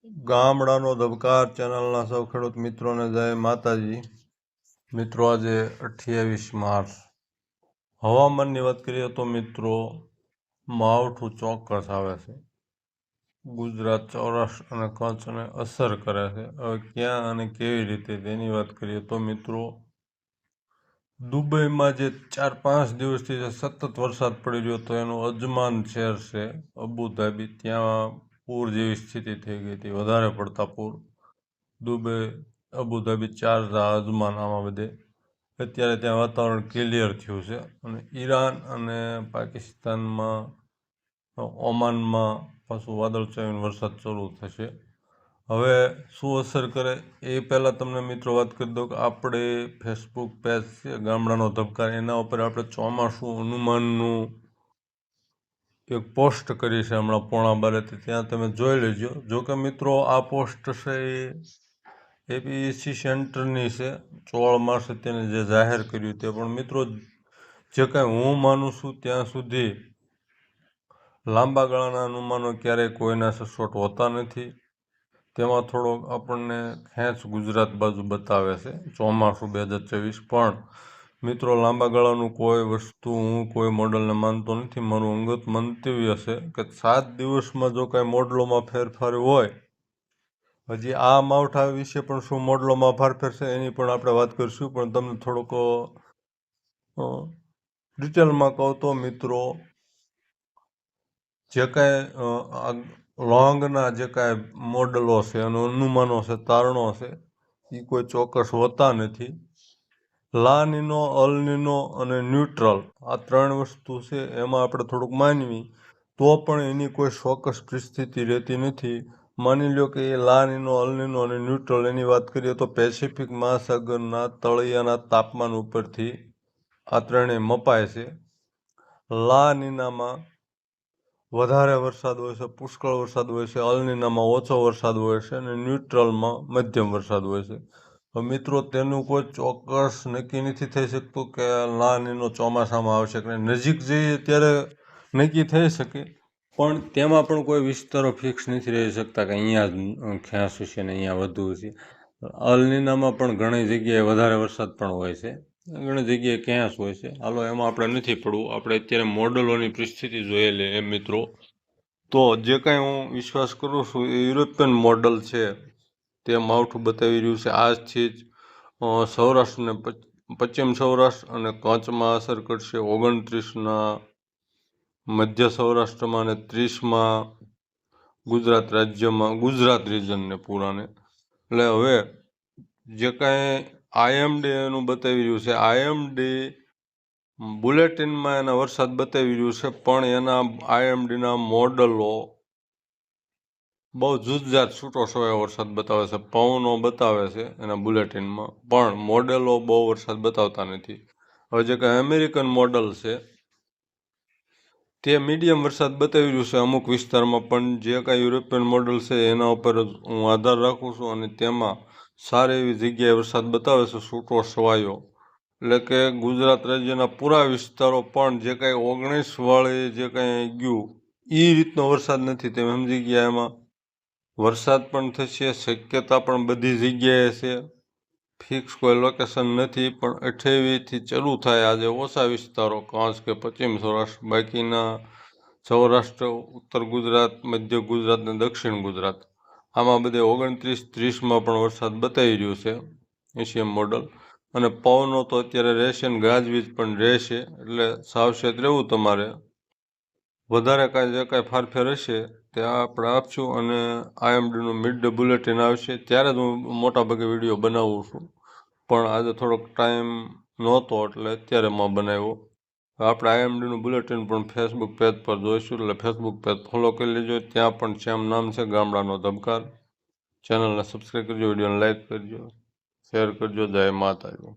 ગામડાનો ધબકાર ચેનલના સૌ ખેડૂત મિત્રોને જય માતાજી. મિત્રો, આજે 28 માર્ચ. હવામાનની વાત કરીએ તો મિત્રો માવઠું ચોક્કસ આવે છે. ગુજરાત, સૌરાષ્ટ્ર અને કચ્છને અસર કરે છે. હવે ક્યાં અને કેવી રીતે તેની વાત કરીએ તો મિત્રો દુબઈમાં જે 4-5 દિવસથી જે સતત વરસાદ પડી રહ્યો હતો એનું અજમાન શહેર છે અબુધાબી, ત્યાં પૂર જેવી સ્થિતિ થઈ ગઈ હતી, વધારે પડતા પૂર. દુબઈ, અબુધાબી, શારજાહ, અજમાન, આમાં બધે અત્યારે ત્યાં વાતાવરણ ક્લિયર થયું છે. અને ઈરાન અને પાકિસ્તાનમાં, ઓમાનમાં પાછું વાદળછાયું વરસાદ શરૂ થશે. હવે શું અસર કરે એ પહેલાં તમને મિત્રો વાત કરી દઉં કે આપણે ફેસબુક પેજ છે ગામડાનો ધબકાર, એના ઉપર આપણે ચોમાસું અનુમાનનું એક પોસ્ટ કરી છે હમણાં 11:30, ત્યાં તમે જોઈ લેજો. જોકે મિત્રો આ પોસ્ટ છે એ એપીએસસી સેન્ટરની છે, 16 માર્ચે તેને જે જાહેર કર્યું તે. પણ મિત્રો જે કાંઈ હું માનું છું ત્યાં સુધી લાંબા ગાળાના અનુમાનો ક્યારેય કોઈના સચોટ હોતા નથી. તેમાં થોડોક આપણને ખેંચ ગુજરાત બાજુ બતાવે છે ચોમાસું 2024. પણ મિત્રો લાંબા ગાળાનું કોઈ વસ્તુ હું કોઈ મોડલને માનતો નથી. મારું અંગત મંતવ્ય છે કે 7 દિવસમાં જો કાંઈ મોડલોમાં ફેરફાર હોય, હજી આ માવઠા વિશે પણ શું મોડલોમાં ફેરફાર છે એની પણ આપણે વાત કરીશું. પણ તમને થોડુંક ડિટેલમાં કહું તો મિત્રો જે કાંઈ લોંગના જે કાંઈ મોડલો છે અને અનુમાનો છે, તારણો છે, એ કોઈ ચોક્કસ હોતા નથી. લા નીનો, અલ નીનો અને ન્યુટ્રલ, આ 3 વસ્તુ છે. એમાં આપણે થોડુંક માનવી તો પણ એની કોઈ ચોક્કસ પરિસ્થિતિ રહેતી નથી. માની લો કે એ લા નીનો, અલ નીનો અને ન્યુટ્રલ, એની વાત કરીએ તો પેસિફિક મહાસાગરના તળિયાના તાપમાન ઉપરથી આ ત્રણેય મપાય છે. લા નીનામાં વધારે વરસાદ હોય છે, પુષ્કળ વરસાદ હોય છે. અલ નીનામાં ઓછો વરસાદ હોય છે અને ન્યુટ્રલમાં મધ્યમ વરસાદ હોય છે. મિત્રો તેનું કોઈ ચોક્કસ નક્કી નથી થઈ શકતું કે લા નીનો ચોમાસામાં આવશે કે નજીક જઈએ ત્યારે નક્કી થઈ શકે. પણ તેમાં પણ કોઈ વિસ્તારો ફિક્સ નથી રહી શકતા કે અહીંયા જ ખેંચ છે ને અહીંયા વધુ છે. અલ નીનામાં પણ ઘણી જગ્યાએ વધારે વરસાદ પણ હોય છે, ઘણી જગ્યાએ ખેંચ હોય છે. હાલો એમાં આપણે નથી પડવું, આપણે અત્યારે મોડલોની પરિસ્થિતિ જોયેલી એ મિત્રો. તો જે કાંઈ હું વિશ્વાસ કરું છું એ યુરોપિયન મોડલ છે, તે માવઠું બતાવી રહ્યું છે. આજથી જ સૌરાષ્ટ્રને, પશ્ચિમ સૌરાષ્ટ્ર અને કચ્છમાં અસર કરશે. 29ના મધ્ય સૌરાષ્ટ્રમાં અને 30માં ગુજરાત રાજ્યમાં, ગુજરાત રિજનને પૂરાને. એટલે હવે જે કાંઈ આઈએમડી એનું બતાવી રહ્યું છે, આઈએમડી બુલેટિનમાં એના વરસાદ બતાવી રહ્યું છે, પણ એના આઈએમડીના મોડલો બહુ જુદજાત છૂટો છવાયો વરસાદ બતાવે છે. પવનો બતાવે છે એના બુલેટિનમાં, પણ મોડેલો બહુ વરસાદ બતાવતા નથી. હવે જે કાંઈ અમેરિકન મોડલ છે તે મીડિયમ વરસાદ બતાવી રહ્યું છે અમુક વિસ્તારમાં. પણ જે કાંઈ યુરોપિયન મોડલ છે એના ઉપર જ હું આધાર રાખું છું અને તેમાં સારી એવી જગ્યાએ વરસાદ બતાવે છે છૂટો છવાયો. એટલે કે ગુજરાત રાજ્યના પૂરા વિસ્તારો પણ જે કાંઈ 19 વાળી જે કાંઈ ગયું એ રીતનો વરસાદ નથી. તમે સમજી ગયા. એમાં વરસાદ પણ થશે, શક્યતા પણ બધી જગ્યાએ છે. ફિક્સ કોઈ લોકેશન નથી. પણ 28થી ચાલુ થાય. આજે ઓછા વિસ્તારો કચ્છ કે પશ્ચિમ સૌરાષ્ટ્ર, બાકીના સૌરાષ્ટ્ર, ઉત્તર ગુજરાત, મધ્ય ગુજરાત અને દક્ષિણ ગુજરાત, આમાં બધે 29-30માં પણ વરસાદ બતાવી રહ્યું છે એશિયન મોડલ. અને પવનો તો અત્યારે રહેશે ને ગાજવીજ પણ રહેશે, એટલે સાવચેત રહેવું તમારે. વધારે કાંઈ જે કાંઈ ફારફેર હશે ત્યાં આપણે આપશું. અને આઈએમડીનું મિડ ડે બુલેટિન આવશે ત્યારે જ હું મોટાભાગે વિડીયો બનાવું છું. પણ આજે થોડોક ટાઈમ નહોતો એટલે અત્યારે મેં બનાવ્યો. આપણે આઈએમડીનું બુલેટિન પણ ફેસબુક પેજ પર જોઈશું, એટલે ફેસબુક પેજ ફોલો કરી લેજો. ત્યાં પણ સેમ નામ છે, ગામડાનો ધબકાર. ચેનલને સબસ્ક્રાઈબ કરજો, વિડીયોને લાઈક કરજો, શેર કરજો. જય માતાજી.